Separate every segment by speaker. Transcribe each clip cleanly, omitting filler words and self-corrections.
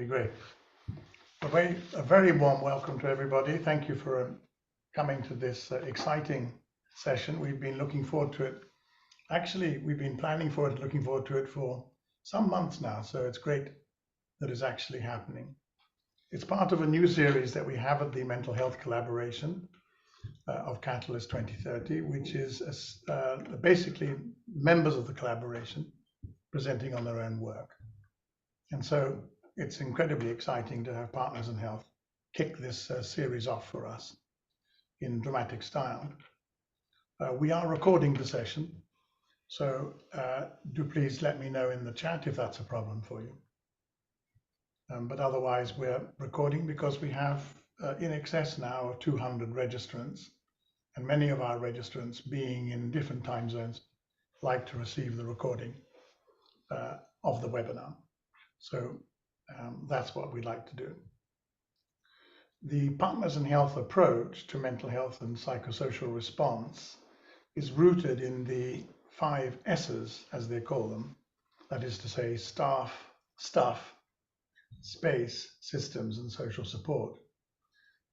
Speaker 1: really great. A very warm welcome to everybody. Thank you for coming to this exciting session. We've been looking forward to it. Actually, we've been planning for it, looking forward to it for some months now. So it's great that it's actually happening. It's part of a new series that we have at the Mental Health Collaboration of Catalyst 2030, which is basically members of the collaboration presenting on their own work. And so it's incredibly exciting to have Partners in Health kick this series off for us in dramatic style. We are recording the session, so do please let me know in the chat if that's a problem for you. But otherwise, we're recording because we have in excess now of 200 registrants, and many of our registrants, being in different time zones, like to receive the recording of the webinar. So that's what we'd like to do. The Partners in Health approach to mental health and psychosocial response is rooted in the 5 S's, as they call them. That is to say, staff, stuff, space, systems, and social support.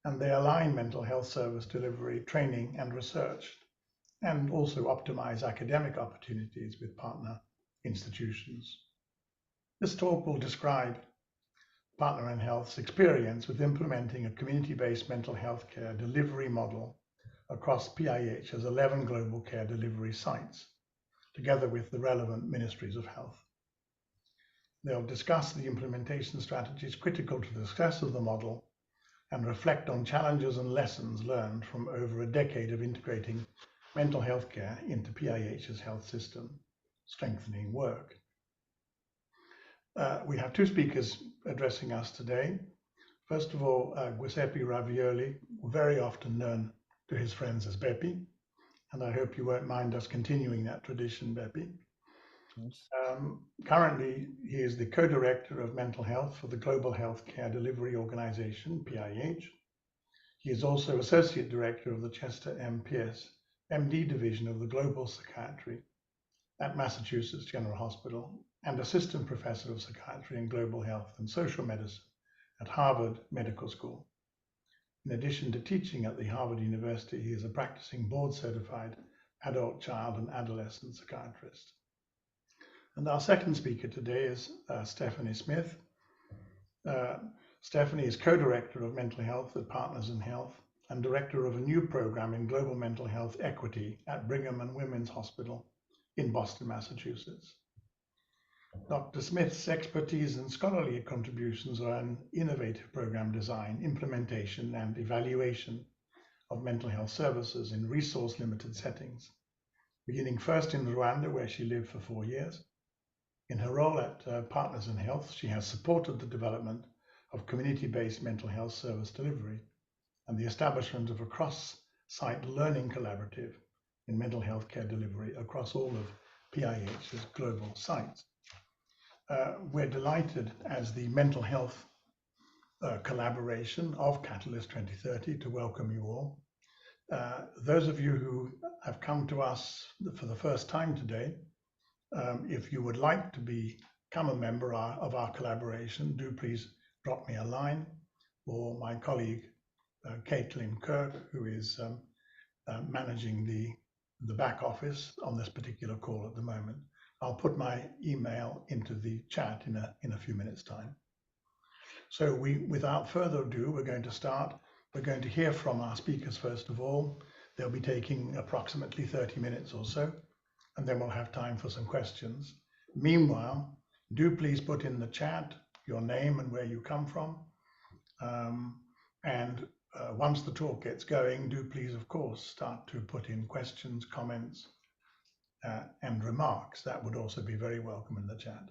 Speaker 1: And they align mental health service delivery, training, and research, and also optimize academic opportunities with partner institutions. This talk will describe Partner in Health's experience with implementing a community-based mental health care delivery model across PIH's 11 global care delivery sites, together with the relevant ministries of health. They'll discuss the implementation strategies critical to the success of the model and reflect on challenges and lessons learned from over a decade of integrating mental health care into PIH's health system, strengthening work. We have 2 speakers addressing us today. First of all, Giuseppe Ravioli, very often known to his friends as Bepi, and I hope you won't mind us continuing that tradition, Bepi. Yes. Currently, he is the co-director of mental health for the Global Health Care Delivery Organization, PIH. He is also associate director of the Chester M. Pierce, MD division of the Global Psychiatry at Massachusetts General Hospital, and assistant professor of psychiatry and global health and social medicine at Harvard Medical School. In addition to teaching at the Harvard University, he is a practicing board-certified adult, child, and adolescent psychiatrist. And our second speaker today is Stephanie Smith. Stephanie is co-director of mental health at Partners in Health and director of a new program in global mental health equity at Brigham and Women's Hospital in Boston, Massachusetts. Dr. Smith's expertise and scholarly contributions are in innovative program design, implementation, and evaluation of mental health services in resource-limited settings, beginning first in Rwanda, where she lived for 4 years. In her role at Partners in Health, she has supported the development of community-based mental health service delivery and the establishment of a cross-site learning collaborative in mental health care delivery across all of PIH's global sites. We're delighted as the mental health collaboration of Catalyst 2030 to welcome you all. Those of you who have come to us for the first time today, if you would like to become a member of our collaboration, do please drop me a line, or my colleague Caitlin Kirk, who is managing the back office on this particular call at the moment. I'll put my email into the chat in a few minutes' time. So without further ado, we're going to start. We're going to hear from our speakers first of all. They'll be taking approximately 30 minutes or so, and then we'll have time for some questions. Meanwhile, do please put in the chat your name and where you come from. Once the talk gets going, do please, of course, start to put in questions, comments, and remarks. That would also be very welcome in the chat.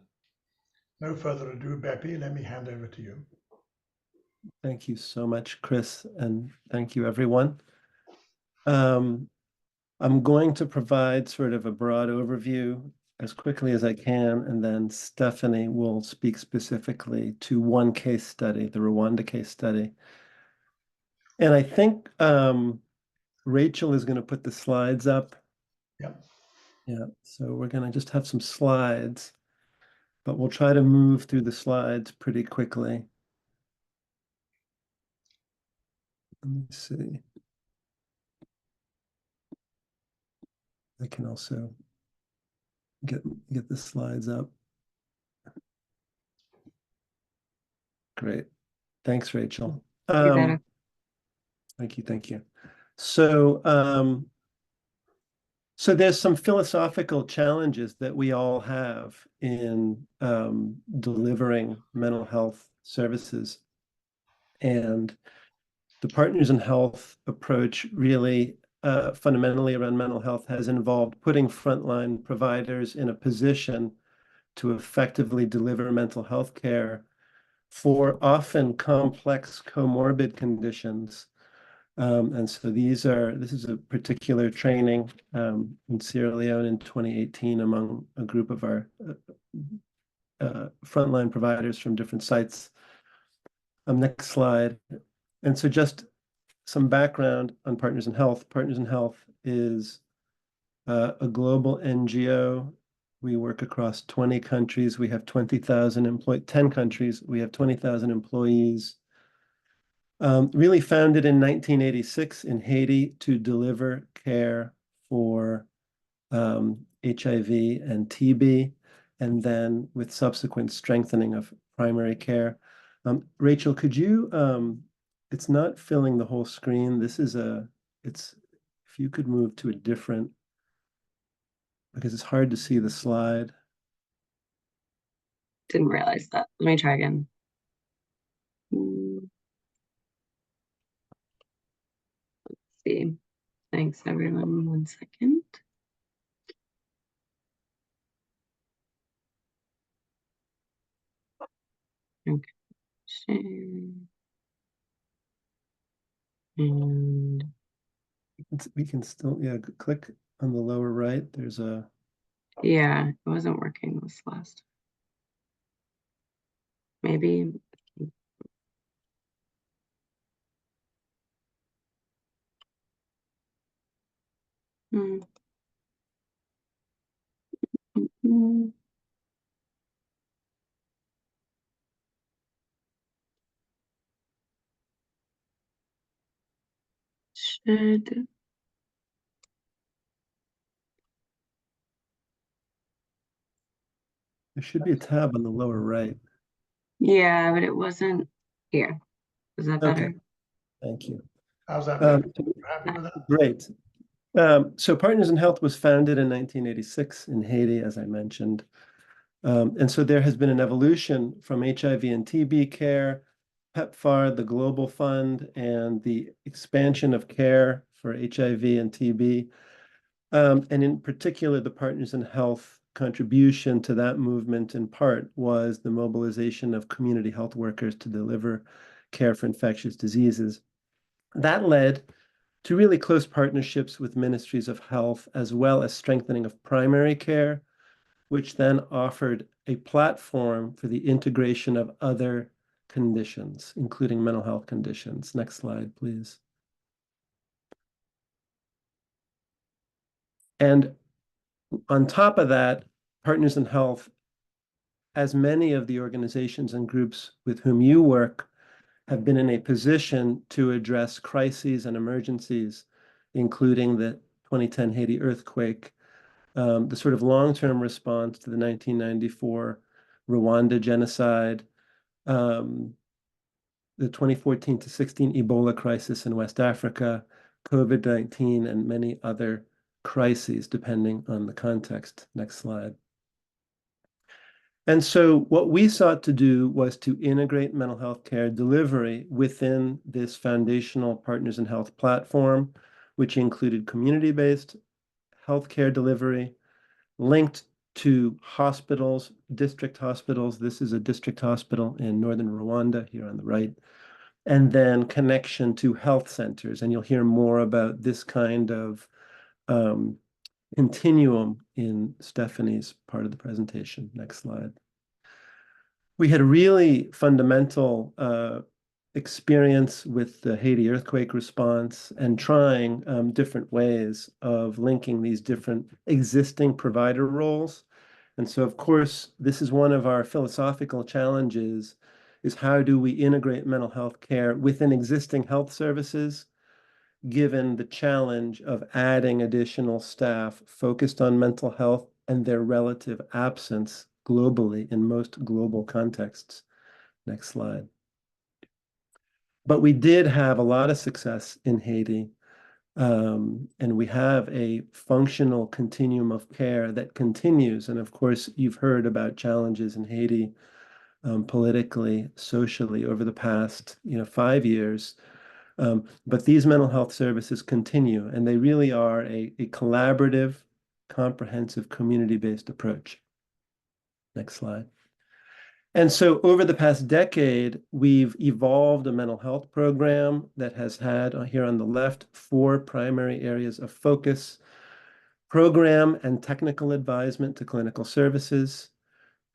Speaker 1: No further ado, Bepi, let me hand over to you.
Speaker 2: Thank you so much, Chris, and thank you, everyone. I'm going to provide sort of a broad overview as quickly as I can, and then Stephanie will speak specifically to one case study, the Rwanda case study. And I think Rachel is going to put the slides up.
Speaker 1: Yep.
Speaker 2: Yeah, so we're going to just have some slides. but we'll try to move through the slides pretty quickly. Let me see. I can also get the slides up. Great. Thanks, Rachel.
Speaker 3: You
Speaker 2: Thank you. So, so there's some philosophical challenges that we all have in delivering mental health services. And the Partners in Health approach really fundamentally around mental health has involved putting frontline providers in a position to effectively deliver mental health care for often complex comorbid conditions. And so this is a particular training in Sierra Leone in 2018 among a group of our frontline providers from different sites. Next slide. And so just some background on Partners in Health. Partners in Health is a global NGO. We work across 20 countries. We have 20,000 employees, 10 countries. We have 20,000 employees. Really founded in 1986 in Haiti to deliver care for HIV and TB, and then with subsequent strengthening of primary care. Rachel, could you, it's not filling the whole screen. If you could move to a different, because it's hard to see the slide.
Speaker 3: didn't realize that. Let me try again. Let's see. Thanks, everyone. 1 second. Okay. Share. And
Speaker 2: We can still, yeah, click on the lower right. There's a,
Speaker 3: yeah, it wasn't working this last. Maybe. Hmm. Mm. Should.
Speaker 2: there should be a tab on the lower right.
Speaker 3: Yeah, but it wasn't here. Is that better?
Speaker 2: Okay, thank you.
Speaker 1: How's that? You're happy with that?
Speaker 2: Great. So Partners in Health was founded in 1986 in Haiti, as I mentioned. And so there has been an evolution from HIV and TB care, PEPFAR, the Global Fund, and the expansion of care for HIV and TB. And in particular, the Partners in Health contribution to that movement in part was the mobilization of community health workers to deliver care for infectious diseases. That led to really close partnerships with ministries of health, as well as strengthening of primary care, which then offered a platform for the integration of other conditions, including mental health conditions. Next slide, please. And on top of that, Partners in Health, as many of the organizations and groups with whom you work, have been in a position to address crises and emergencies, including the 2010 Haiti earthquake, the sort of long-term response to the 1994 Rwanda genocide, the 2014 to 16 Ebola crisis in West Africa, COVID-19, and many other crises, depending on the context. Next slide. And so what we sought to do was to integrate mental health care delivery within this foundational Partners in Health platform, which included community-based healthcare delivery linked to hospitals, district hospitals. This is a district hospital in northern Rwanda here on the right, and then connection to health centers. And you'll hear more about this kind of continuum in Stephanie's part of the presentation. Next slide. We had a really fundamental experience with the Haiti earthquake response and trying different ways of linking these different existing provider roles And so, of course, this is one of our philosophical challenges, is how do we integrate mental health care within existing health services, given the challenge of adding additional staff focused on mental health and their relative absence globally in most global contexts. Next slide. But we did have a lot of success in Haiti. And we have a functional continuum of care that continues. And of course, you've heard about challenges in Haiti politically, socially over the past 5 years. But these mental health services continue, and they really are a collaborative, comprehensive, community-based approach. Next slide. And so over the past decade, we've evolved a mental health program that has had, here on the left, 4 primary areas of focus: program and technical advisement to clinical services,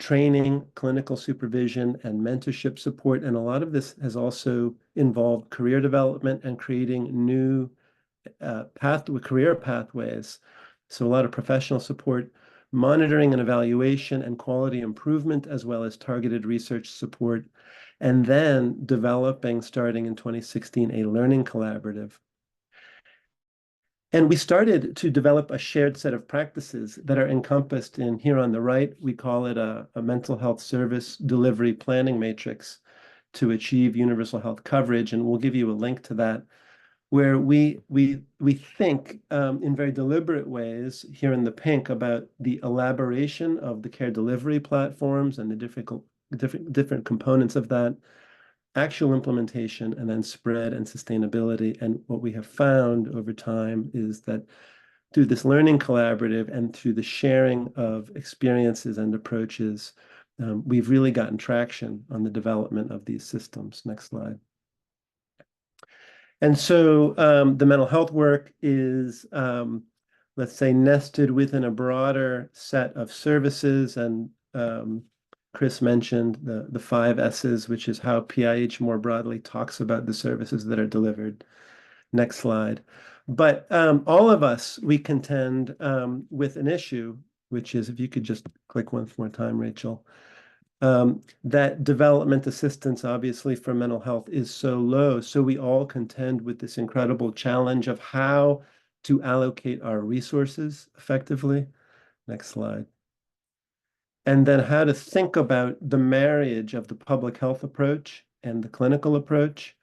Speaker 2: training, clinical supervision, and mentorship support. And a lot of this has also involved career development and creating new career pathways. So a lot of professional support, monitoring and evaluation and quality improvement, as well as targeted research support, and then developing, starting in 2016, a learning collaborative. And we started to develop a shared set of practices that are encompassed in, here on the right, we call it a mental health service delivery planning matrix to achieve universal health coverage. And we'll give you a link to that, where we think in very deliberate ways, here in the pink, about the elaboration of the care delivery platforms and the different components of that, actual implementation, and then spread and sustainability. And what we have found over time is that through this learning collaborative and through the sharing of experiences and approaches, we've really gotten traction on the development of these systems. Next slide. And so the mental health work is, let's say, nested within a broader set of services. And Chris mentioned the 5 S's, which is how PIH more broadly talks about the services that are delivered. Next slide. But all of us, we contend with an issue, which is, if you could just click one more time, Rachel, that development assistance, obviously, for mental health is so low. So we all contend with this incredible challenge of how to allocate our resources effectively. Next slide. And then how to think about the marriage of the public health approach and the clinical approach.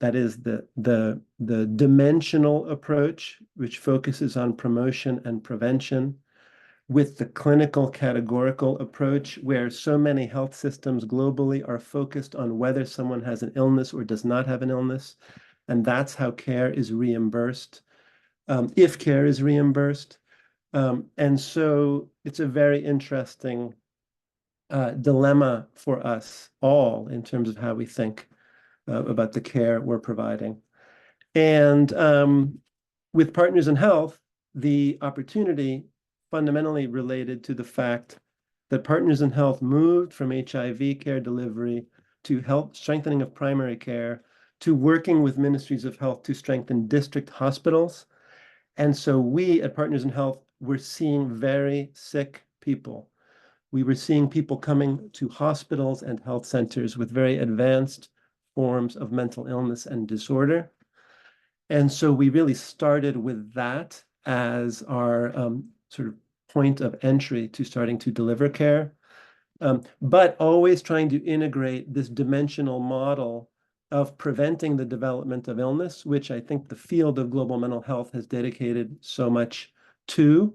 Speaker 2: That is the dimensional approach, which focuses on promotion and prevention, with the clinical categorical approach, where so many health systems globally are focused on whether someone has an illness or does not have an illness. And that's how care is reimbursed, if care is reimbursed. And so it's a very interesting dilemma for us all in terms of how we think about the care we're providing. And with Partners in Health, the opportunity fundamentally related to the fact that Partners in Health moved from HIV care delivery to health strengthening of primary care, to working with ministries of health to strengthen district hospitals. And so we at Partners in Health were seeing very sick people. We were seeing people coming to hospitals and health centers with very advanced forms of mental illness and disorder. And so we really started with that as our sort of point of entry to starting to deliver care, but always trying to integrate this dimensional model of preventing the development of illness, which I think the field of global mental health has dedicated so much to.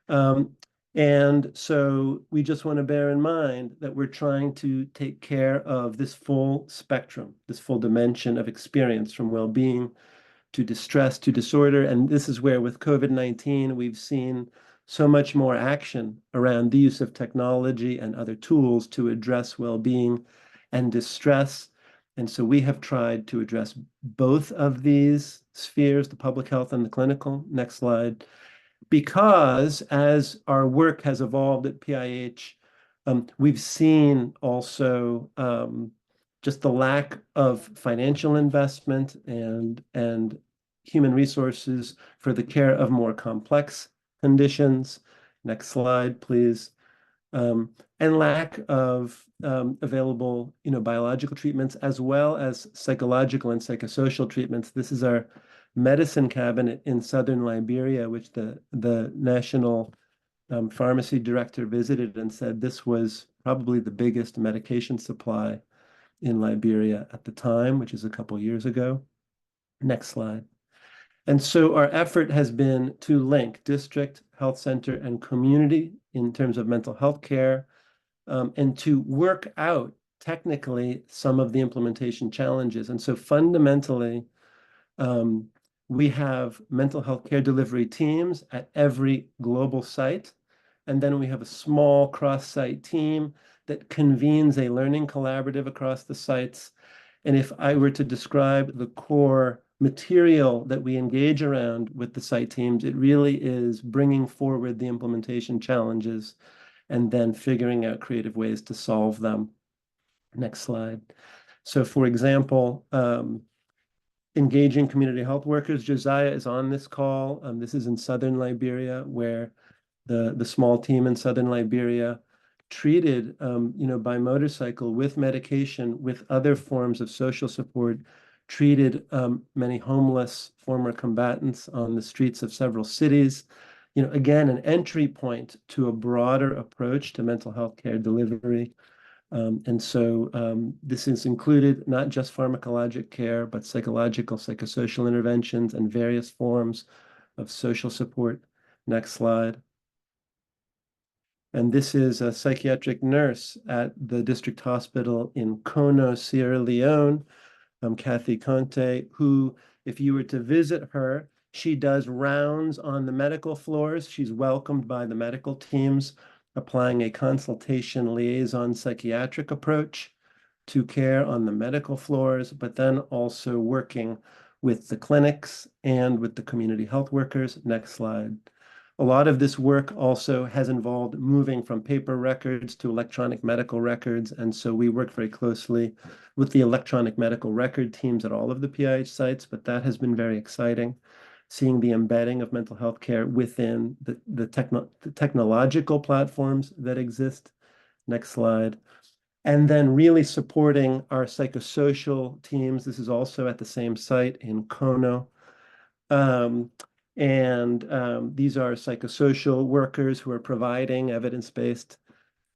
Speaker 2: And so we just want to bear in mind that we're trying to take care of this full spectrum, this full dimension of experience, from well-being to distress to disorder. And this is where, with COVID-19, we've seen so much more action around the use of technology and other tools to address well-being and distress. And so we have tried to address both of these spheres, the public health and the clinical. Next slide. Because as our work has evolved at PIH, we've seen also just the lack of financial investment and human resources for the care of more complex conditions. Next slide, please. and lack of available, biological treatments as well as psychological and psychosocial treatments. This is our medicine cabinet in southern Liberia, which the national pharmacy director visited and said this was probably the biggest medication supply in Liberia at the time, which is a couple years ago. Next slide. And so our effort has been to link district, health center, and community in terms of mental health care, and to work out technically some of the implementation challenges. And so fundamentally, we have mental health care delivery teams at every global site. And then we have a small cross-site team that convenes a learning collaborative across the sites. And if I were to describe the core material that we engage around with the site teams, it really is bringing forward the implementation challenges and then figuring out creative ways to solve them. Next slide. So for example, engaging community health workers. Josiah is on this call. This is in southern Liberia, where the small team in southern Liberia treated, by motorcycle with medication, with other forms of social support, treated many homeless former combatants on the streets of several cities. Again, an entry point to a broader approach to mental health care delivery. And so this is included not just pharmacologic care, but psychological, psychosocial interventions and various forms of social support. Next slide. And this is a psychiatric nurse at the district hospital in Kono, Sierra Leone, Kathy Conte, who, if you were to visit her, she does rounds on the medical floors. She's welcomed by the medical teams, applying a consultation liaison psychiatric approach to care on the medical floors, but then also working with the clinics and with the community health workers. Next slide. A lot of this work also has involved moving from paper records to electronic medical records. And so we work very closely with the electronic medical record teams at all of the PIH sites, but that has been very exciting, seeing the embedding of mental health care within the technological platforms that exist. Next slide. And then really supporting our psychosocial teams. This is also at the same site in Kono. These are psychosocial workers who are providing evidence-based,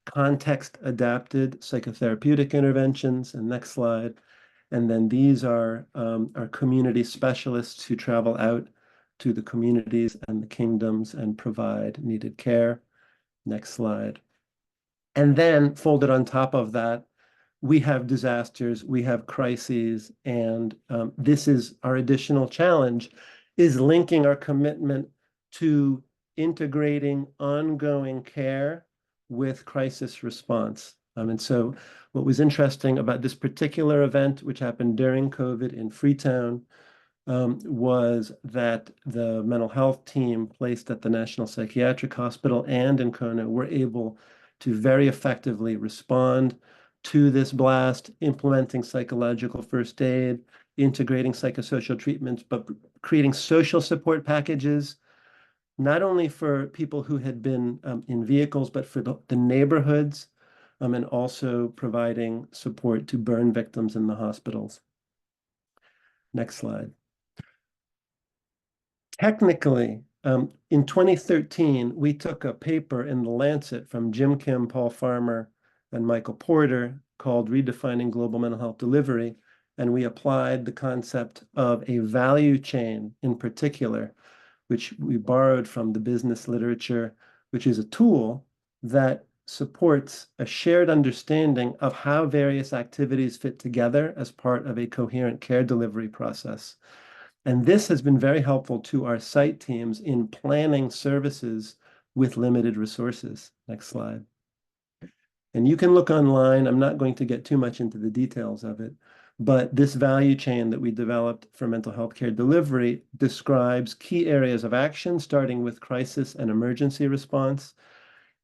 Speaker 2: context-adapted psychotherapeutic interventions. And next slide. And then these are our community specialists who travel out to the communities and the kingdoms and provide needed care. Next slide. And then folded on top of that, we have disasters, we have crises, and this is our additional challenge, is linking our commitment to integrating ongoing care with crisis response. And so what was interesting about this particular event, which happened during COVID in Freetown, was that the mental health team placed at the National Psychiatric Hospital and in Kono were able to very effectively respond to this blast, implementing psychological first aid, integrating psychosocial treatments, but creating social support packages, not only for people who had been in vehicles, but for the neighborhoods, and also providing support to burn victims in the hospitals. Next slide. Technically, in 2013, we took a paper in The Lancet from Jim Kim, Paul Farmer, and Michael Porter called Redefining Global Mental Health Delivery, and we applied the concept of a value chain in particular, which we borrowed from the business literature, which is a tool that supports a shared understanding of how various activities fit together as part of a coherent care delivery process. And this has been very helpful to our site teams in planning services with limited resources. Next slide. And you can look online. I'm not going to get too much into the details of it, but this value chain that we developed for mental health care delivery describes key areas of action, starting with crisis and emergency response,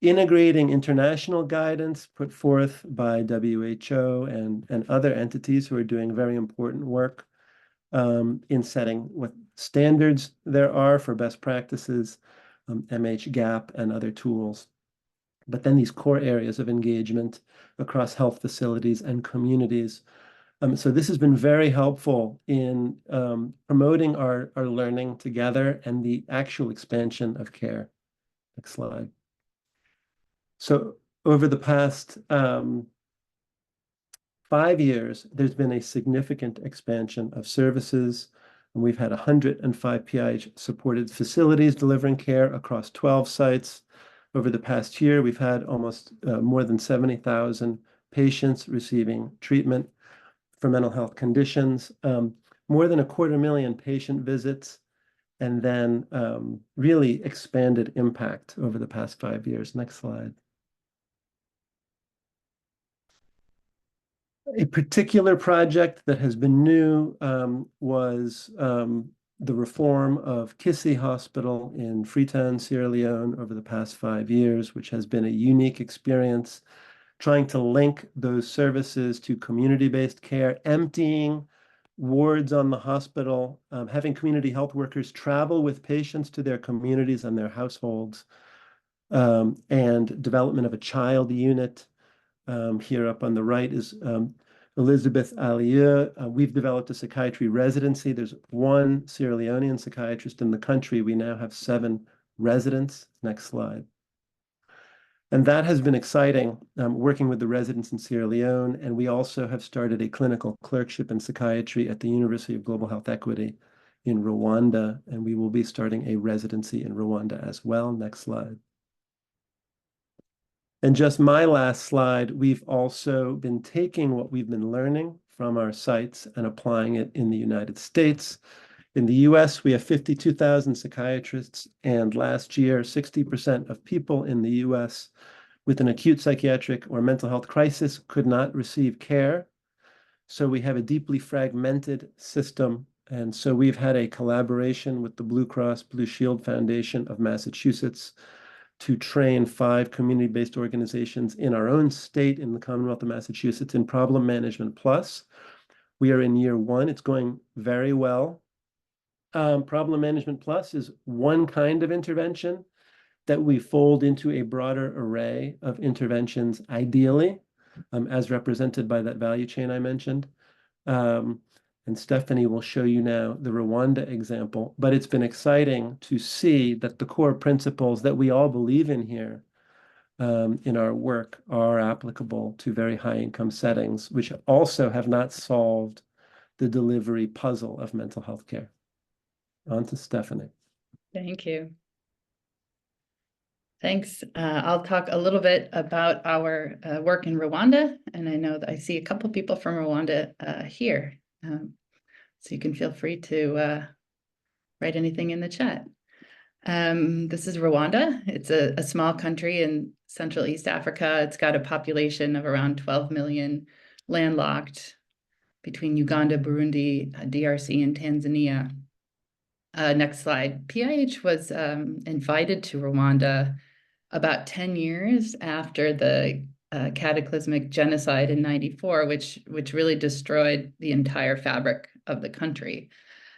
Speaker 2: integrating international guidance put forth by WHO and other entities who are doing very important work in setting what standards there are for best practices, MHGAP and other tools. but then these core areas of engagement across health facilities and communities. So this has been very helpful in promoting our learning together and the actual expansion of care. Next slide. So over the past 5 years, there's been a significant expansion of services, and we've had 105 PIH-supported facilities delivering care across 12 sites. Over the past year, we've had almost more than 70,000 patients receiving treatment for mental health conditions, more than 250,000 patient visits, and then really expanded impact over the past 5 years. Next slide. A particular project that has been new was the reform of Kissy Hospital in Freetown, Sierra Leone over the past 5 years, which has been a unique experience, trying to link those services to community-based care, emptying wards on the hospital, having community health workers travel with patients to their communities and their households, and development of a child unit. Here up on the right is Elizabeth Alieu. We've developed a psychiatry residency. There's one Sierra Leonean psychiatrist in the country. We now have 7 residents. Next slide. And that has been exciting, working with the residents in Sierra Leone. And we also have started a clinical clerkship in psychiatry at the University of Global Health Equity in Rwanda. And we will be starting a residency in Rwanda as well. Next slide. And just my last slide, we've also been taking what we've been learning from our sites and applying it in the United States. In the US, we have 52,000 psychiatrists, and last year, 60% of people in the US with an acute psychiatric or mental health crisis could not receive care. So we have a deeply fragmented system. And so we've had a collaboration with the Blue Cross Blue Shield Foundation of Massachusetts to train 5 community-based organizations in our own state, in the Commonwealth of Massachusetts, in Problem Management Plus. We are in year 1. It's going very well. Problem Management Plus is one kind of intervention that we fold into a broader array of interventions, ideally, as represented by that value chain I mentioned. And Stephanie will show you now the Rwanda example, but it's been exciting to see that the core principles that we all believe in here in our work are applicable to very high income settings, which also have not solved the delivery puzzle of mental health care. On to Stephanie.
Speaker 4: Thank you. Thanks. I'll talk a little bit about our work in Rwanda, and I know that I see a couple people from Rwanda here. So you can feel free to write anything in the chat. This is Rwanda. It's a small country in Central East Africa. It's got a population of around 12 million, landlocked between Uganda, Burundi, DRC, and Tanzania. Next slide. PIH was invited to Rwanda about 10 years after the cataclysmic genocide in '94, which really destroyed the entire fabric of the country.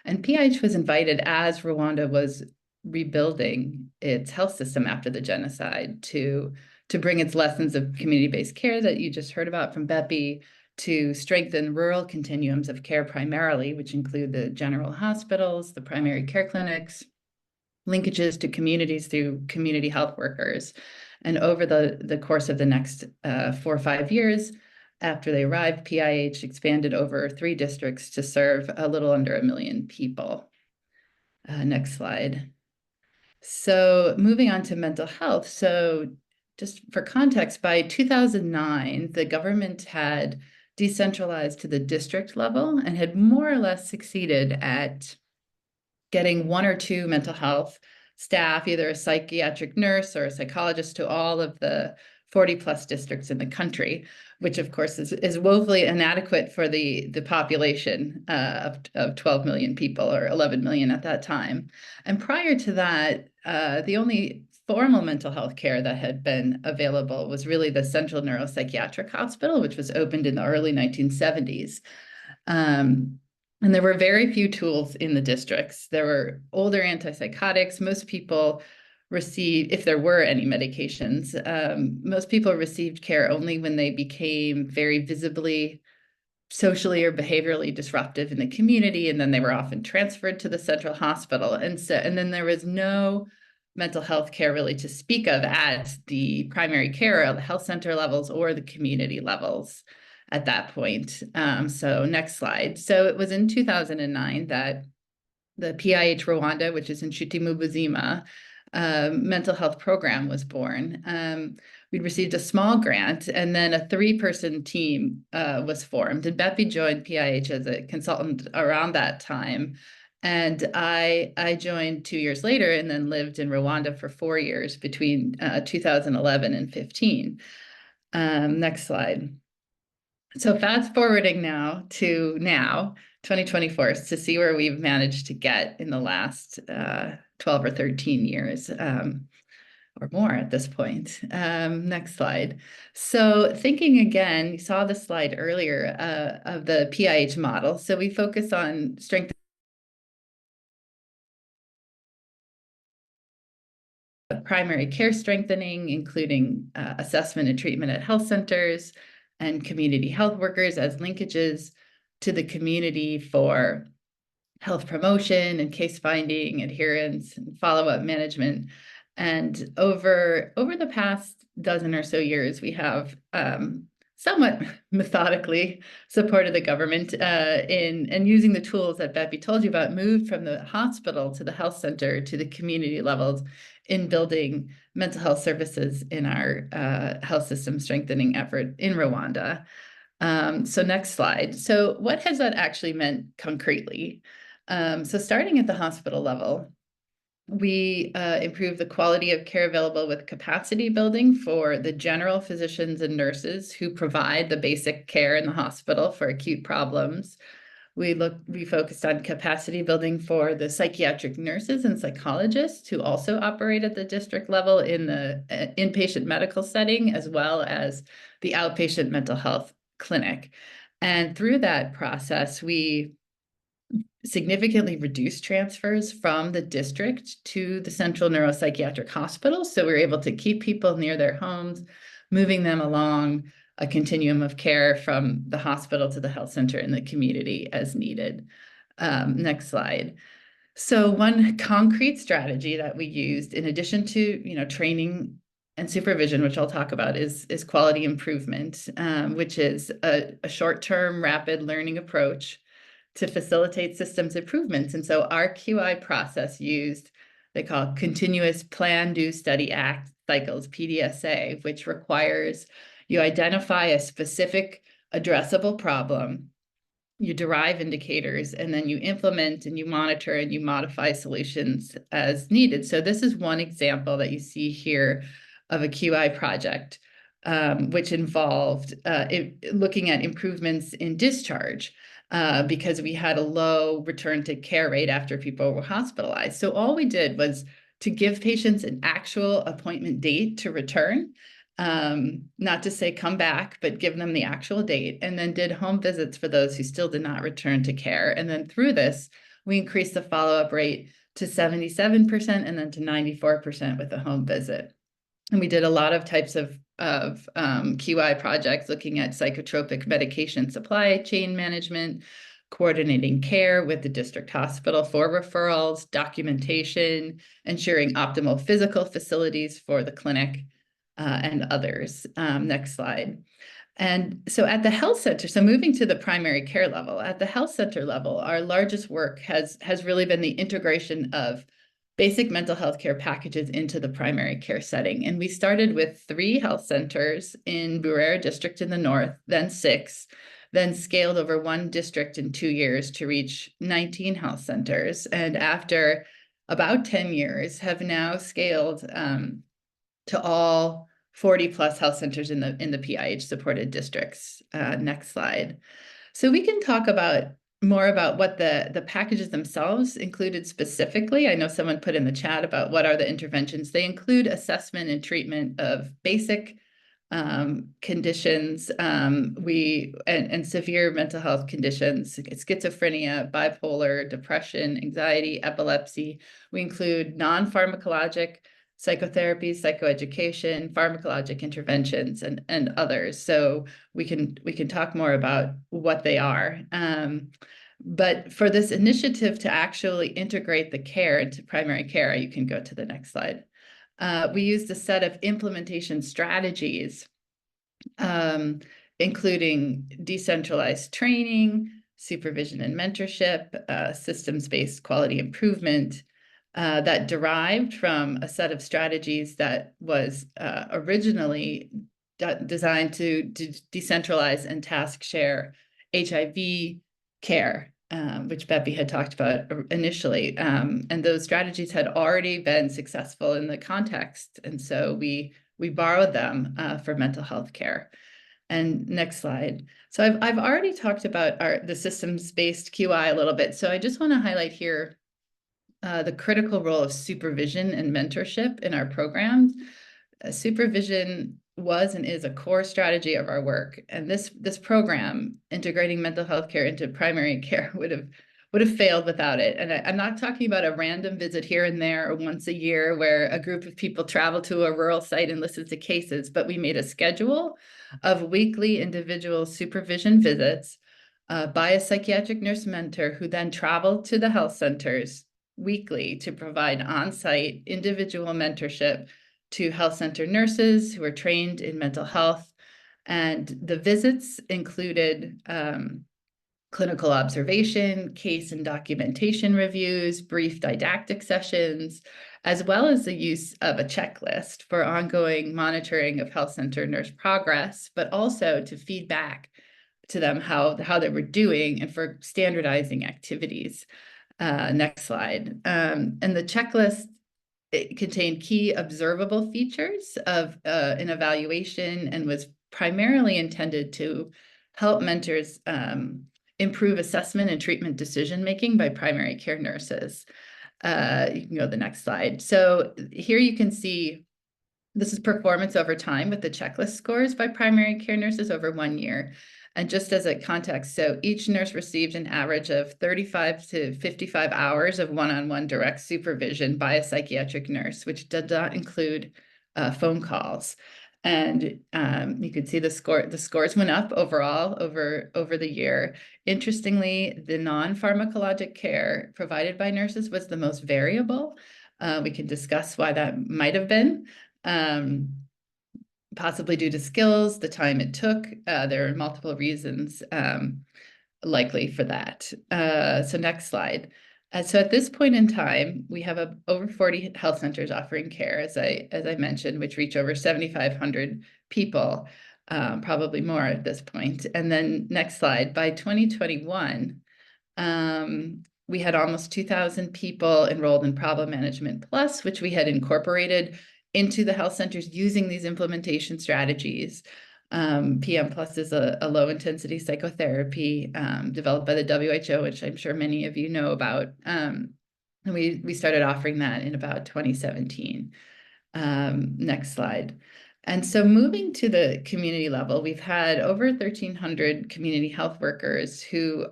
Speaker 4: And PIH was invited as Rwanda was rebuilding its health system after the genocide to bring its lessons of community-based care that you just heard about from Bepi, to strengthen rural continuums of care primarily, which include the general hospitals, the primary care clinics, linkages to communities through community health workers. And over the course of the next 4 or 5 years, after they arrived, PIH expanded over 3 districts to serve a little under 1 million people. Next slide. So moving on to mental health. So just for context, by 2009, the government had decentralized to the district level and had more or less succeeded at getting 1 or 2 mental health staff, either a psychiatric nurse or a psychologist, to all of the 40+ districts in the country, which of course is woefully inadequate for the population of 12 million people, or 11 million at that time. And prior to that, the only formal mental health care that had been available was really the Central Neuropsychiatric Hospital, which was opened in the early 1970s. And there were very few tools in the districts. There were older antipsychotics. Most people receive, if there were any medications, most people received care only when they became very visibly socially or behaviorally disruptive in the community, and then they were often transferred to the central hospital. And then there was no mental health care really to speak of at the primary care or the health center levels or the community levels at that point. So next slide. So it was in 2009 that the PIH Rwanda, which is in Nshuti-Mubuzima, mental health program was born. We'd received a small grant, and then a 3-person team was formed. And Bepi joined PIH as a consultant around that time. And I joined 2 years later and then lived in Rwanda for 4 years between 2011 and 15. Next slide. So fast forwarding now to 2024, to see where we've managed to get in the last 12 or 13 years or more at this point. Next slide. So thinking again, you saw the slide earlier of the PIH model. So we focus on strength primary care strengthening, including assessment and treatment at health centers and community health workers as linkages to the community for health promotion and case finding, adherence, and follow-up management. And over the past dozen or so years, we have somewhat methodically supported the government in using the tools that Bepi told you about, moved from the hospital to the health center to the community levels in building mental health services in our health system strengthening effort in Rwanda. So next slide. So what has that actually meant concretely? So starting at the hospital level, we improve the quality of care available with capacity building for the general physicians and nurses who provide the basic care in the hospital for acute problems. We focused on capacity building for the psychiatric nurses and psychologists who also operate at the district level in the inpatient medical setting, as well as the outpatient mental health clinic. And through that process, we significantly reduced transfers from the district to the Central Neuropsychiatric Hospital. So we're able to keep people near their homes, moving them along a continuum of care from the hospital to the health center in the community as needed. Next slide. So one concrete strategy that we used, in addition to training and supervision, which I'll talk about, is quality improvement, which is a short-term rapid learning approach to facilitate systems improvements. And so our QI process used, they call continuous plan, do, study, act cycles, PDSA, which requires you identify a specific addressable problem, you derive indicators, and then you implement and you monitor and you modify solutions as needed. So this is one example that you see here of a QI project, which involved looking at improvements in discharge because we had a low return to care rate after people were hospitalized. So all we did was to give patients an actual appointment date to return, not to say come back, but give them the actual date, and then did home visits for those who still did not return to care. And then through this, we increased the follow-up rate to 77% and then to 94% with a home visit. And we did a lot of types of QI projects looking at psychotropic medication supply chain management, coordinating care with the district hospital for referrals, documentation, ensuring optimal physical facilities for the clinic, and others. Next slide. And so at the health center, so moving to the primary care level, at the health center level, our largest work has really been the integration of basic mental health care packages into the primary care setting. And we started with 3 health centers in Burera district in the north, then 6, then scaled over 1 district in 2 years to reach 19 health centers. And after about 10 years, have now scaled to all 40 plus health centers in the PIH supported districts. Next slide. So we can talk more about what the packages themselves included specifically. I know someone put in the chat about what are the interventions. They include assessment and treatment of basic conditions and severe mental health conditions, schizophrenia, bipolar, depression, anxiety, epilepsy. We include non-pharmacologic psychotherapy, psychoeducation, pharmacologic interventions, and others. So we can talk more about what they are. But for this initiative to actually integrate the care into primary care, you can go to the next slide. We used a set of implementation strategies, including decentralized training, supervision and mentorship, systems-based quality improvement, that derived from a set of strategies that was originally designed to decentralize and task share HIV care, which Beppy had talked about initially. And those strategies had already been successful in the context. And so we borrowed them for mental health care. And next slide. So I've already talked about the systems-based QI a little bit. So I just want to highlight here the critical role of supervision and mentorship in our programs. Supervision was and is a core strategy of our work. And this program, integrating mental health care into primary care, would have failed without it. And I'm not talking about a random visit here and there or once a year where a group of people travel to a rural site and listen to cases, but we made a schedule of weekly individual supervision visits by a psychiatric nurse mentor who then traveled to the health centers weekly to provide on-site individual mentorship to health center nurses who are trained in mental health. And the visits included clinical observation, case and documentation reviews, brief didactic sessions, as well as the use of a checklist for ongoing monitoring of health center nurse progress, but also to feed back to them how they were doing and for standardizing activities. Next slide. And the checklist, it contained key observable features of an evaluation and was primarily intended to help mentors improve assessment and treatment decision-making by primary care nurses. You can go to the next slide. So here you can see this is performance over time with the checklist scores by primary care nurses over 1 year. And just as a context, so each nurse received an average of 35 to 55 hours of one-on-one direct supervision by a psychiatric nurse, which did not include phone calls. And you can see the scores went up overall over the year. Interestingly, the non-pharmacologic care provided by nurses was the most variable. We can discuss why that might have been. Possibly due to skills, the time it took. There are multiple reasons likely for that. So next slide. So at this point in time, we have over 40 health centers offering care, as I mentioned, which reach over 7,500 people, probably more at this point. And then next slide, by 2021, we had almost 2,000 people enrolled in Problem Management Plus, which we had incorporated into the health centers using these implementation strategies. PM Plus is a low-intensity psychotherapy developed by the WHO, which I'm sure many of you know about. And we started offering that in about 2017. Next slide. And so moving to the community level, we've had over 1,300 community health workers who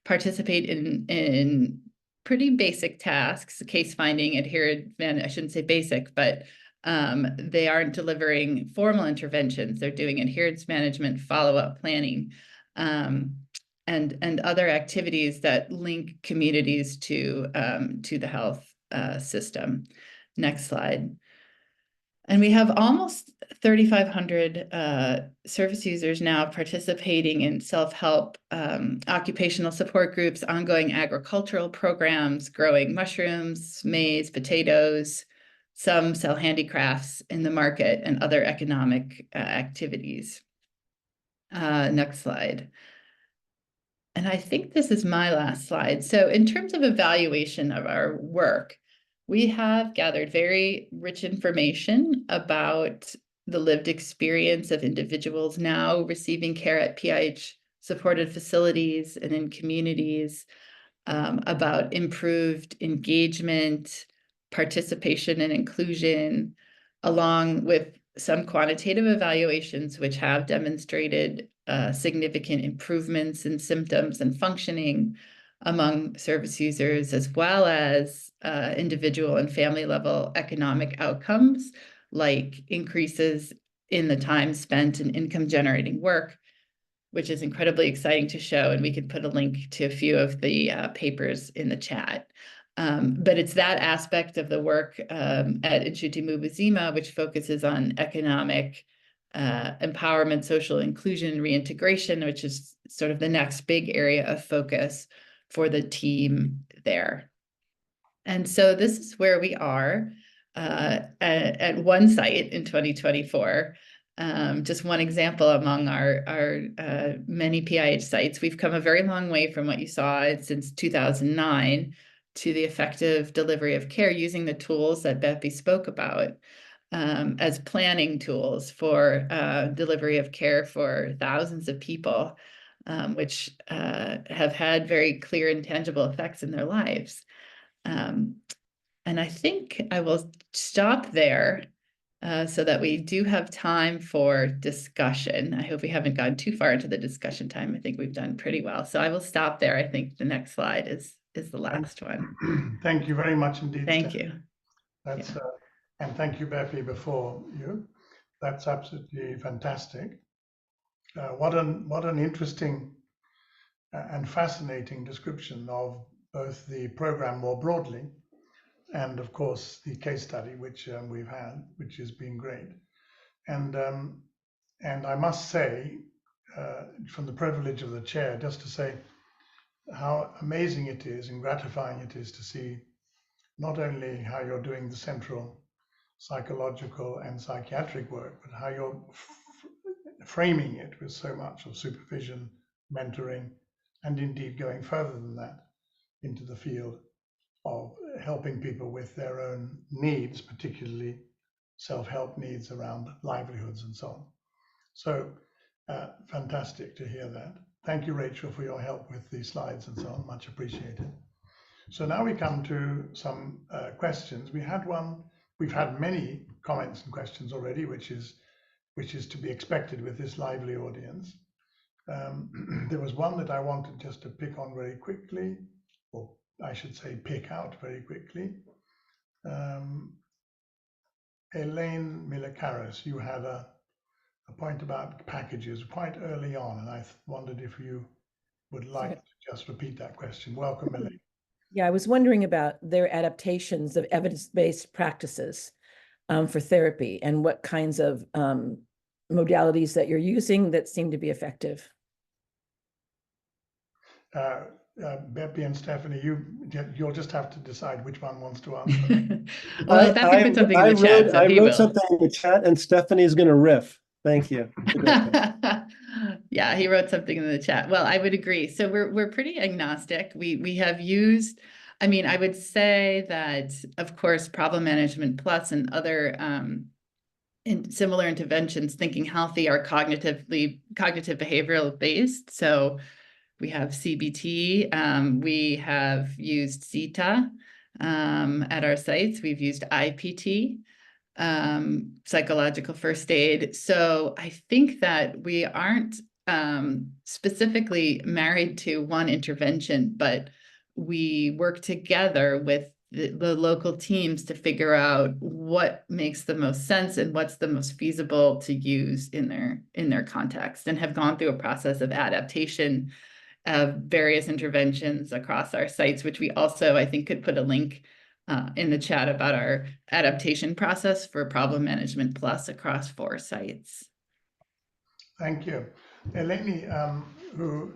Speaker 4: participate in pretty basic tasks, case finding, adherence, I shouldn't say basic, but they aren't delivering formal interventions. They're doing adherence management, follow-up planning, and other activities that link communities to the health system. Next slide. And we have almost 3,500 service users now participating in self-help, occupational support groups, ongoing agricultural programs, growing mushrooms, maize, potatoes. Some sell handicrafts in the market and other economic activities. Next slide. And I think this is my last slide. So in terms of evaluation of our work, we have gathered very rich information about the lived experience of individuals now receiving care at PIH-supported facilities and in communities, about improved engagement, participation and inclusion, along with some quantitative evaluations which have demonstrated significant improvements in symptoms and functioning, among service users, as well as individual and family level economic outcomes, like increases in the time spent in income generating work, which is incredibly exciting to show. And we could put a link to a few of the papers in the chat. But it's that aspect of the work at Inshuti Mubuzima, which focuses on economic empowerment, social inclusion, reintegration, which is sort of the next big area of focus for the team there. And so this is where we are at one site in 2024. Just one example among our many PIH sites. We've come a very long way from what you saw since 2009 to the effective delivery of care using the tools that Bepi spoke about as planning tools for delivery of care for thousands of people, which have had very clear and tangible effects in their lives. And I think I will stop there so that we do have time for discussion. I hope we haven't gone too far into the discussion time. I think we've done pretty well. So I will stop there. I think the next slide is the last one.
Speaker 1: Thank you very much indeed.
Speaker 4: Thank
Speaker 1: Steph.
Speaker 4: you.
Speaker 1: That's and thank you, Bepi, before you. That's absolutely fantastic. What an interesting and fascinating description of both the program more broadly and, of course, the case study which we've had, which has been great. And I must say, from the privilege of the chair, just to say how amazing it is and gratifying it is to see not only how you're doing the central psychological and psychiatric work, but how you're framing it with so much of supervision, mentoring, and indeed going further than that into the field of helping people with their own needs, particularly self-help needs around livelihoods and so on. So fantastic to hear that. Thank you, Rachel, for your help with the slides and so on, much appreciated. So now we come to some questions. We've had many comments and questions already, which is to be expected with this lively audience. There was one that I wanted just to pick on very quickly, or I should say pick out very quickly. Elaine Miller-Karras, you had a point about packages quite early on, and I wondered if you would like to just repeat that question. Welcome, Elaine.
Speaker 5: Yeah, I was wondering about their adaptations of evidence-based practices for therapy and what kinds of modalities that you're using that seem to be effective.
Speaker 1: Bepi and Stephanie, you'll just have to decide which one wants to answer.
Speaker 4: Well, Bepi put something in the chat, so he will.
Speaker 2: I wrote something in the chat, and Stephanie's going to riff. Thank you.
Speaker 4: Yeah, he wrote something in the chat. Well, I would agree. So we're pretty agnostic. We have used, I mean, I would say that, of course, Problem Management Plus and other similar interventions, Thinking Healthy, are cognitive behavioral based. So we have CBT. We have used CETA at our sites. We've used IPT. Psychological first aid. So I think that we aren't specifically married to one intervention, but we work together with the local teams to figure out what makes the most sense and what's the most feasible to use in their context, and have gone through a process of adaptation of various interventions across our sites, which we also, I think, could put a link in the chat about our adaptation process for Problem Management Plus across 4 sites.
Speaker 1: Thank you. Eleni, who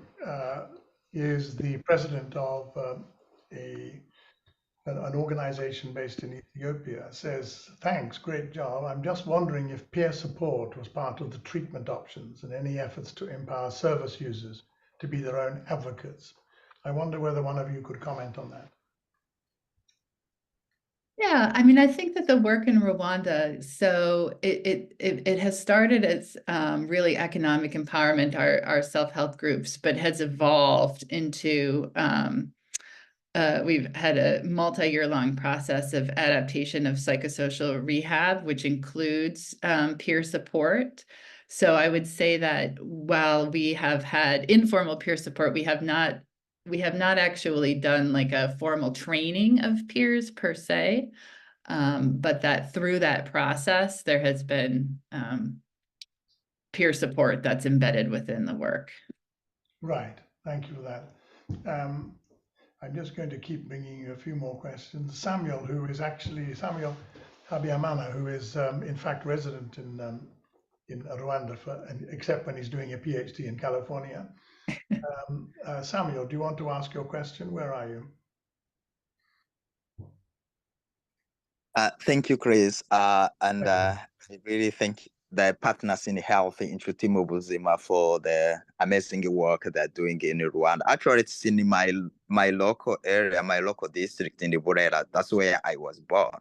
Speaker 1: is the president of an organization based in Ethiopia, says, thanks, great job. I'm just wondering if peer support was part of the treatment options and any efforts to empower service users to be their own advocates. I wonder whether one of you could comment on that.
Speaker 4: Yeah, I mean, I think that the work in Rwanda, so it has started as really economic empowerment, our self-help groups, but has evolved into, we've had a multi-year long process of adaptation of psychosocial rehab, which includes peer support. So I would say that while we have had informal peer support, we have not we have not actually done like a formal training of peers per se, but that through that process, there has been peer support that's embedded within the work.
Speaker 1: Right, thank you for that. I'm just going to keep bringing you a few more questions. Samuel Habiyamana, who is in fact resident in Rwanda, except when he's doing a PhD in California. Samuel, do you want to ask your question? Where are you?
Speaker 6: Thank you, Chris. And I really thank the Partners in Health Introtimo Buzima for the amazing work they're doing in Rwanda. Actually, it's in my local area, my local district in the Burera. That's where I was born.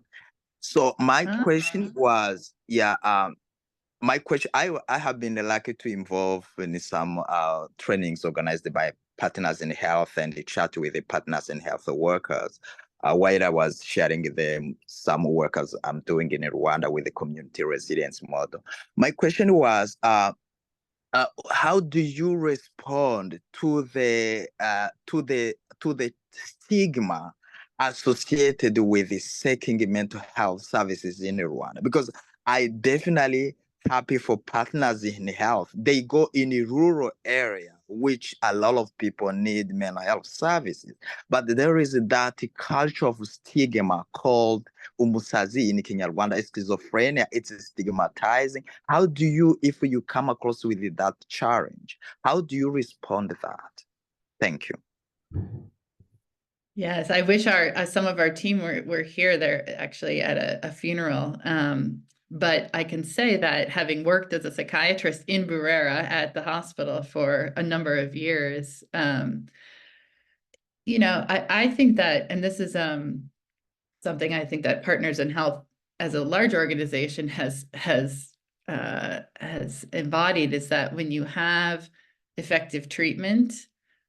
Speaker 6: So my question was, my question, I have been lucky to involve in some trainings organized by Partners in Health and chat with the Partners in Health workers. While I was sharing some workers I'm doing in Rwanda with the community resilience model. My question was, how do you respond to the stigma associated with the seeking mental health services in Rwanda? Because I definitely happy for Partners in Health. They go in a rural area, which a lot of people need mental health services. But there is that culture of stigma called umusazi in Kinyarwanda, schizophrenia. It's stigmatizing. How do you, if you come across with that challenge, how do you respond to that? Thank you.
Speaker 4: Yes, I wish some of our team were here. They're actually at a funeral. But I can say that having worked as a psychiatrist in Burera at the hospital for a number of years, you know, I think that, and this is something I think that Partners in Health as a large organization has embodied, is that when you have effective treatment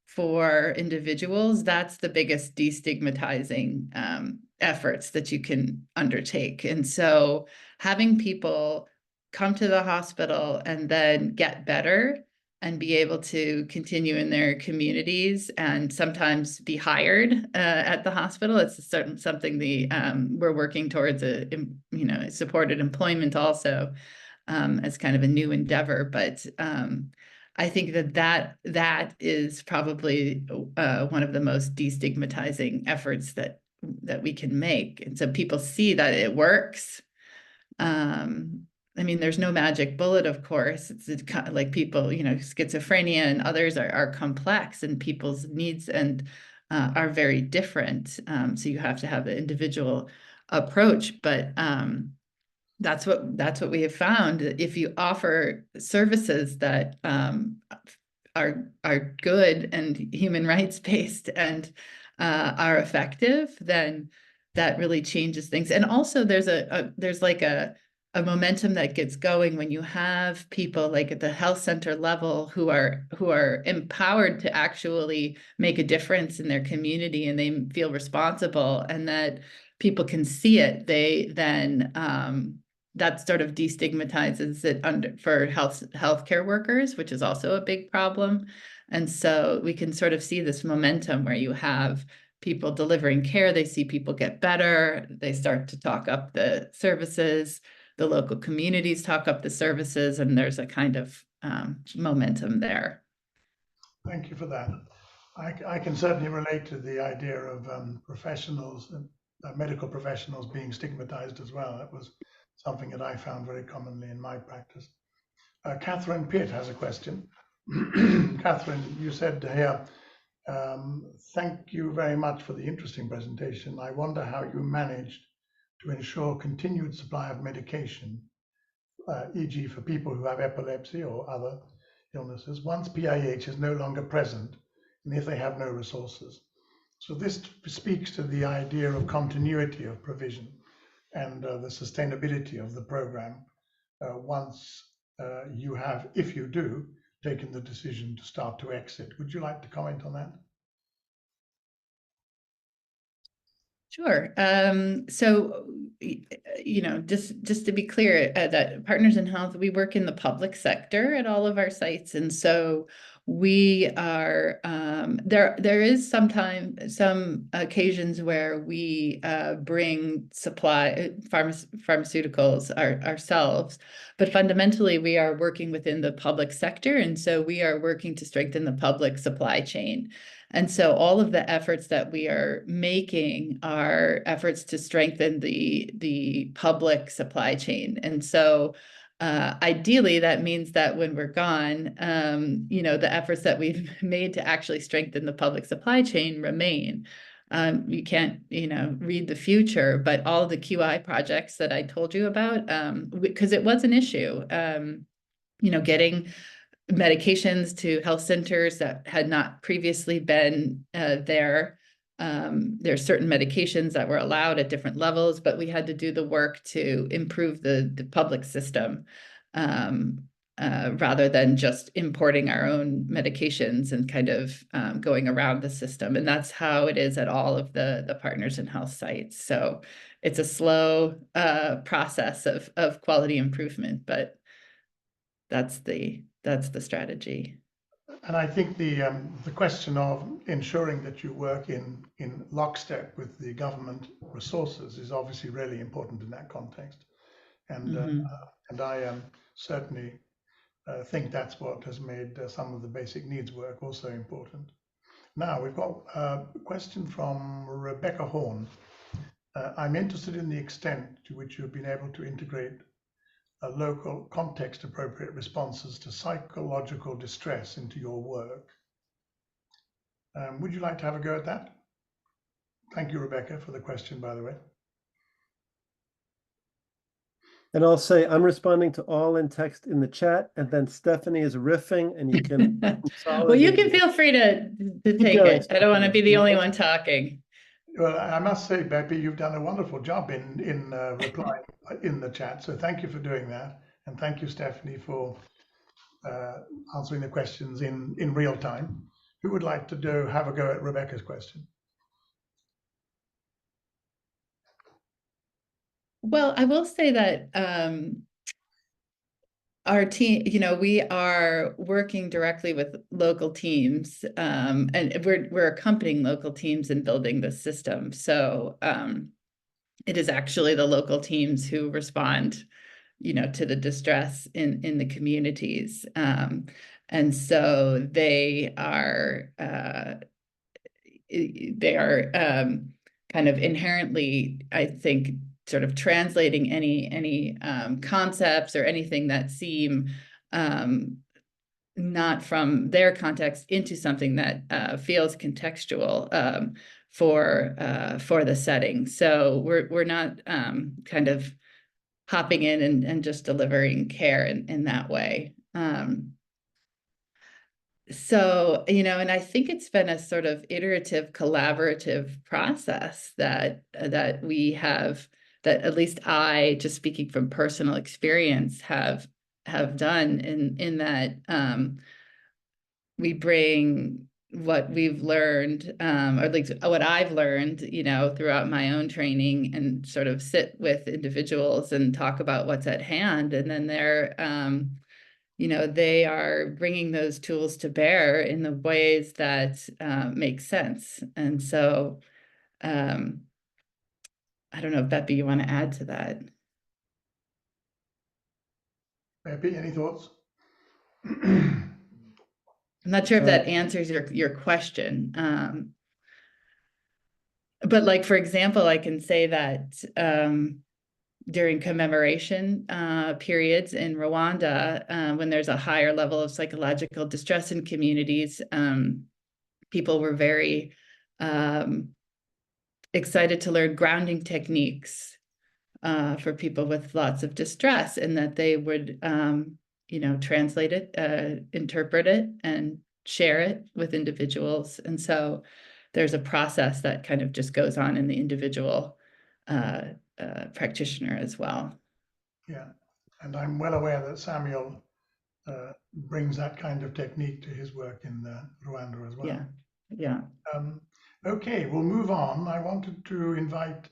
Speaker 4: for individuals, that's the biggest destigmatizing efforts that you can undertake. And so having people come to the hospital and then get better and be able to continue in their communities and sometimes be hired at the hospital, it's something we're working towards supported employment also as kind of a new endeavor. But I think that is probably one of the most destigmatizing efforts that we can make. And so people see that it works. I mean, there's no magic bullet, of course. It's kind of like people, you know, schizophrenia and others are complex, and people's needs and are very different. So you have to have an individual approach, but that's what we have found. If you offer services that are good and human rights based and are effective, then that really changes things. And also there's like a momentum that gets going when you have people like at the health center level who are empowered to actually make a difference in their community, and they feel responsible, and that people can see it. They then that sort of destigmatizes it for healthcare workers, which is also a big problem. And so we can sort of see this momentum where you have people delivering care, they see people get better, they start to talk up the services, the local communities talk up the services, and there's a kind of momentum there.
Speaker 1: Thank you for that. I can certainly relate to the idea of professionals and medical professionals being stigmatized as well. That was something that I found very commonly in my practice. Catherine Pitt has a question. Catherine, you said here, thank you very much for the interesting presentation. I wonder how you managed to ensure continued supply of medication, e.g. for people who have epilepsy or other illnesses, once PIH is no longer present and if they have no resources. So this speaks to the idea of continuity of provision and the sustainability of the program once you have, if you do, taken the decision to start to exit. Would you like to comment on that?
Speaker 4: Sure. So, you know, just to be clear, that Partners in Health, we work in the public sector at all of our sites. And so we are there is sometimes some occasions where we bring pharmaceuticals ourselves, but fundamentally we are working within the public sector, and so we are working to strengthen the public supply chain. And so all of the efforts that we are making are efforts to strengthen the public supply chain. And so ideally, that means that when we're gone, the efforts that we've made to actually strengthen the public supply chain remain. You can't, read the future, but all of the QI projects that I told you about, because it was an issue, getting medications to health centers that had not previously been there. There's certain medications that were allowed at different levels, but we had to do the work to improve the public system rather than just importing our own medications and kind of going around the system. And that's how it is at all of the Partners in Health sites. So it's a slow process of quality improvement, but that's the strategy.
Speaker 1: And I think the question of ensuring that you work in lockstep with the government resources is obviously really important in that context. And I certainly think that's what has made some of the basic needs work also important. Now we've got a question from Rebecca Horn. I'm interested in the extent to which you've been able to integrate local context appropriate responses to psychological distress into your work. Would you like to have a go at that? Thank you, Rebecca, for the question, by the way.
Speaker 2: And I'll say I'm responding to all in text in the chat, and then Stephanie is riffing, and you can
Speaker 4: well, you can feel free to take
Speaker 2: going,
Speaker 4: it. I don't want to be the only one talking.
Speaker 1: Well, I must say, Beppy, you've done a wonderful job in replying in the chat. So thank you for doing that. And thank you, Stephanie, for answering the questions in real time. Who would like to have a go at Rebecca's question?
Speaker 4: Well, I will say that our team, we are working directly with local teams, and we're accompanying local teams in building the system. So it is actually the local teams who respond, to the distress in the communities. And so they are kind of inherently, I think, sort of translating any concepts or anything that seem not from their context into something that feels contextual for the setting. So we're not kind of hopping in and just delivering care in that way. So, and I think it's been a sort of iterative, collaborative process that we have, that at least I, just speaking from personal experience, have done in that we bring what we've learned, or at least what I've learned, throughout my own training, and sort of sit with individuals and talk about what's at hand. And then they're, they are bringing those tools to bear in the ways that make sense. And so, I don't know if Beppy, you want to add to that?
Speaker 1: Beppy, any thoughts?
Speaker 4: I'm not sure if that answers your question. But like, for example, I can say that during commemoration periods in Rwanda, when there's a higher level of psychological distress in communities, people were very excited to learn grounding techniques for people with lots of distress, and that they would, translate it, interpret it, and share it with individuals. And so there's a process that kind of just goes on in the individual practitioner as well.
Speaker 1: Yeah, and I'm well aware that Samuel brings that kind of technique to his work in Rwanda as well.
Speaker 4: Yeah.
Speaker 1: Okay, we'll move on. I wanted to invite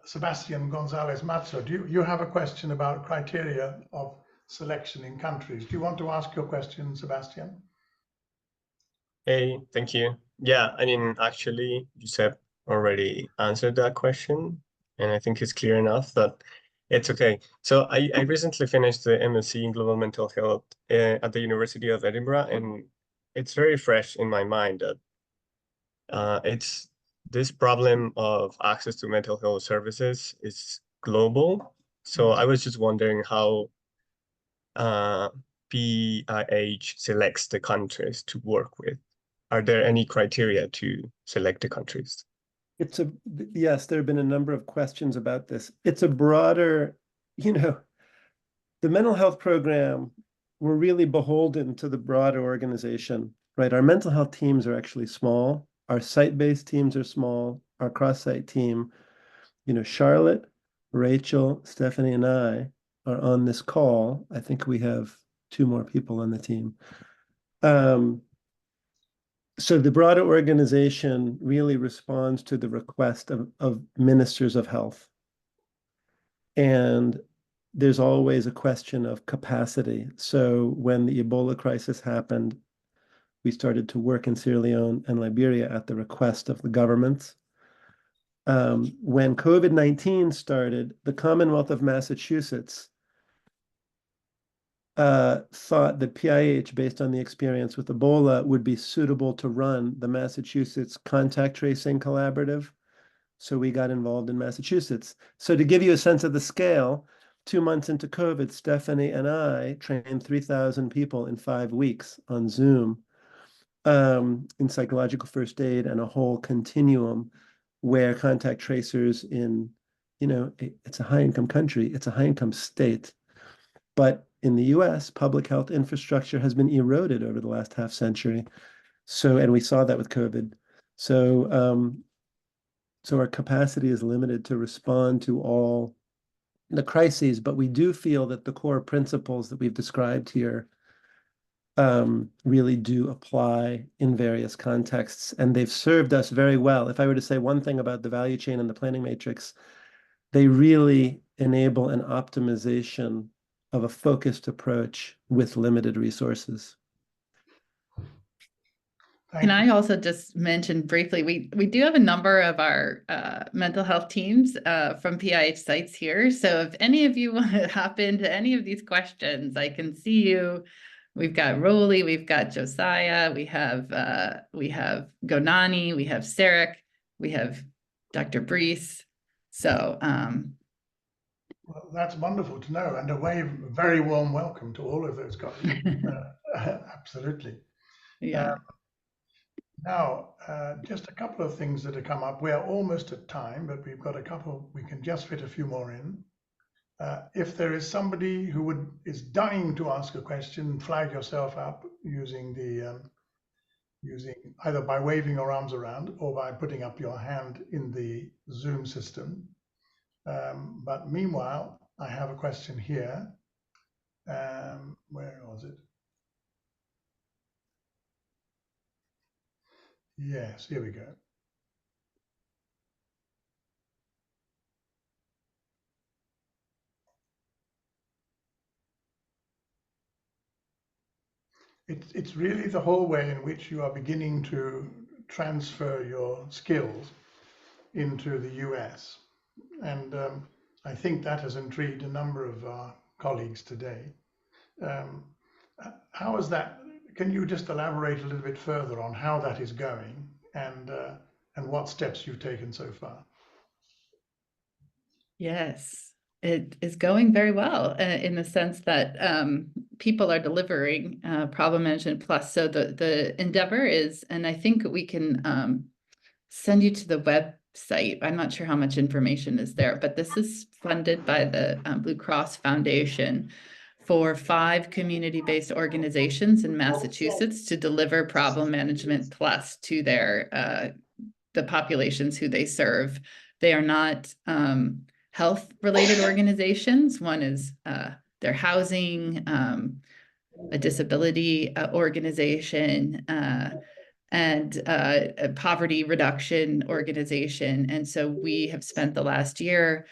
Speaker 1: Sebastian Gonzalez Mazzo. Do you have a question about criteria of selection in countries? Do you want to ask your question, Sebastian?
Speaker 7: Hey, thank you. Yeah, I mean, actually, Giuseppe already answered that question, and I think it's clear enough that it's okay. So I recently finished the MSc in Global Mental Health at the University of Edinburgh, and it's very fresh in my mind that it's this problem of access to mental health services is global. So I was just wondering how PIH selects the countries to work with. Are there any criteria to select the countries?
Speaker 2: Yes, there have been a number of questions about this. It's a broader, the mental health program, we're really beholden to the broader organization, right? Our mental health teams are actually small. Our site-based teams are small. Our cross-site team, Charlotte, Rachel, Stephanie, and I are on this call. I think we have 2 more people on the team. So the broader organization really responds to the request of ministers of health. And there's always a question of capacity. So when the Ebola crisis happened, we started to work in Sierra Leone and Liberia at the request of the governments. When COVID-19 started, the Commonwealth of Massachusetts thought that PIH, based on the experience with Ebola, would be suitable to run the Massachusetts Contact Tracing Collaborative. So we got involved in Massachusetts. So to give you a sense of the scale, 2 months into COVID, Stephanie and I trained 3,000 people in 5 weeks on Zoom in psychological first aid and a whole continuum where contact tracers it's a high-income country, it's a high-income state. But in the US, public health infrastructure has been eroded over the last half century. And we saw that with COVID. So our capacity is limited to respond to all the crises, but we do feel that the core principles that we've described here really do apply in various contexts, and they've served us very well. If I were to say one thing about the value chain and the planning matrix, they really enable an optimization of a focused approach with limited resources.
Speaker 4: Can I also just mention briefly, we do have a number of our mental health teams from PIH sites here. So if any of you want to hop into any of these questions, I can see you. We've got Rolly, we've got Josiah, we have Gonani, we have Sarek, we have Dr. Brees. So
Speaker 1: well, that's wonderful to know, and a very warm welcome to all of those colleagues. Absolutely.
Speaker 4: Yeah.
Speaker 1: Now, just a couple of things that have come up. We are almost at time, but we've got a couple. We can just fit a few more in. If there is somebody who is dying to ask a question, flag yourself up using either by waving your arms around or by putting up your hand in the Zoom system. But meanwhile, I have a question here. Where was it? Yes, here we go. It's really the whole way in which you are beginning to transfer your skills into the US. And I think that has intrigued a number of our colleagues today. How is that? Can you just elaborate a little bit further on how that is going and what steps you've taken so far?
Speaker 4: Yes, it is going very well in the sense that people are delivering problem management plus. So the endeavor is, and I think we can send you to the website. I'm not sure how much information is there, but this is funded by the Blue Cross Foundation for 5 community-based organizations in Massachusetts to deliver problem management plus to their the populations who they serve. They are not health-related organizations. One is their housing, a disability organization, and a poverty reduction organization. And so we have spent the last year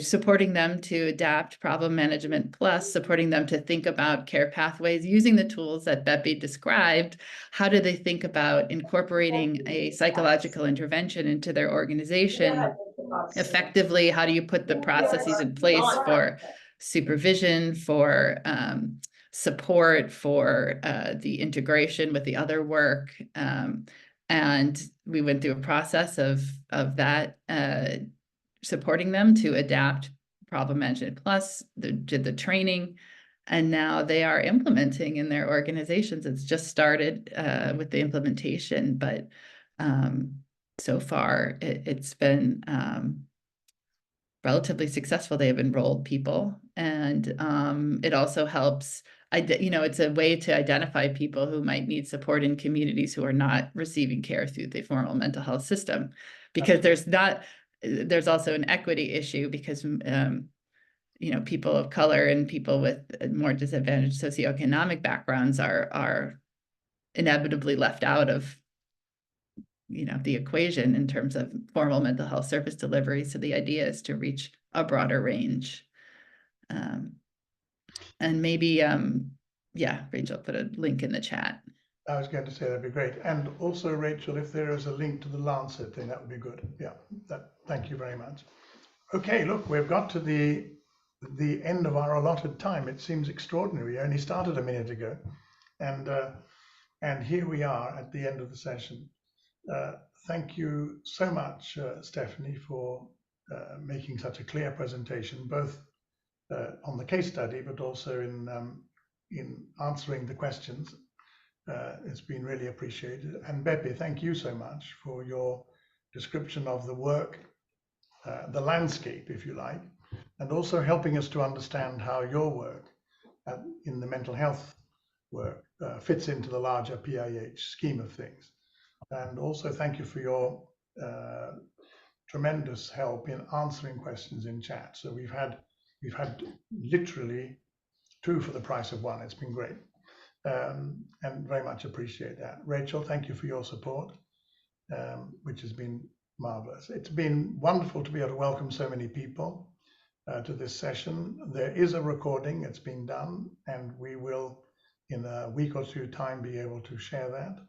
Speaker 4: supporting them to adapt problem management plus, supporting them to think about care pathways, using the tools that Beppy described. How do they think about incorporating a psychological intervention into their organization effectively? How do you put the processes in place for supervision, for support, for the integration with the other work? And we went through a process of that, supporting them to adapt Problem Management Plus, did the training, and now they are implementing in their organizations. It's just started with the implementation, but so far it's been relatively successful. They have enrolled people, and it also helps. It's a way to identify people who might need support in communities who are not receiving care through the formal mental health system, because there's also an equity issue, because people of color and people with more disadvantaged socioeconomic backgrounds are inevitably left out of the equation in terms of formal mental health service delivery. So the idea is to reach a broader range. And maybe, Rachel put a link in the chat.
Speaker 1: I was going to say that'd be great. And also, Rachel, if there is a link to the Lancet, then that would be good. Yeah, thank you very much. Okay, look, we've got to the end of our allotted time. It seems extraordinary. We only started a minute ago, and here we are at the end of the session. Thank you so much, Stephanie, for making such a clear presentation, both on the case study, but also in answering the questions. It's been really appreciated. And Beppy, thank you so much for your description of the work, the landscape, if you like, and also helping us to understand how your work in the mental health work fits into the larger PIH scheme of things. And also thank you for your tremendous help in answering questions in chat. So we've had literally 2 for the price of 1. It's been great, and very much appreciate that. Rachel, thank you for your support, which has been marvelous. It's been wonderful to be able to welcome so many people to this session. There is a recording, it's been done, and we will, in a week or 2 time, be able to share that.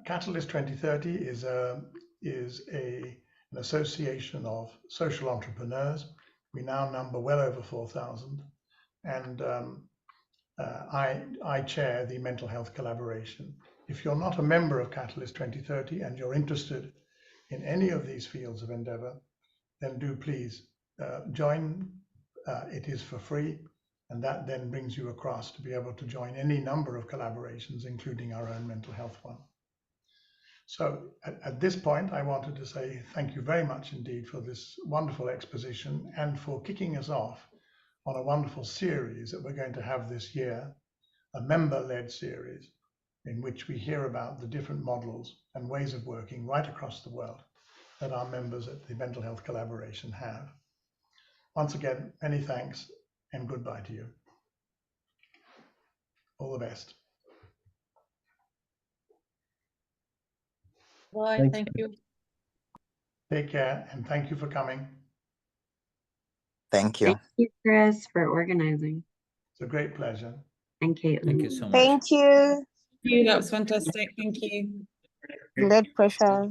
Speaker 1: Catalyst 2030 is an association of social entrepreneurs. We now number well over 4,000, and I chair the mental health collaboration. If you're not a member of Catalyst 2030 and you're interested in any of these fields of endeavor, then do please join. It is for free, and that then brings you across to be able to join any number of collaborations, including our own mental health one. So at this point, I wanted to say thank you very much indeed for this wonderful exposition and for kicking us off on a wonderful series that we're going to have this year, a member-led series in which we hear about the different models and ways of working right across the world that our members at the Mental Health Collaboration have. Once again, many thanks and goodbye to you. All the best.
Speaker 8: Bye, thank you.
Speaker 1: Take care, and thank you for coming.
Speaker 6: Thank you.
Speaker 3: Thank you, Chris, for organizing.
Speaker 1: It's a great pleasure.
Speaker 3: And Caitlin.
Speaker 9: Thank you so much.
Speaker 10: Thank you.
Speaker 8: That was fantastic. Thank you.
Speaker 10: Blood pressure.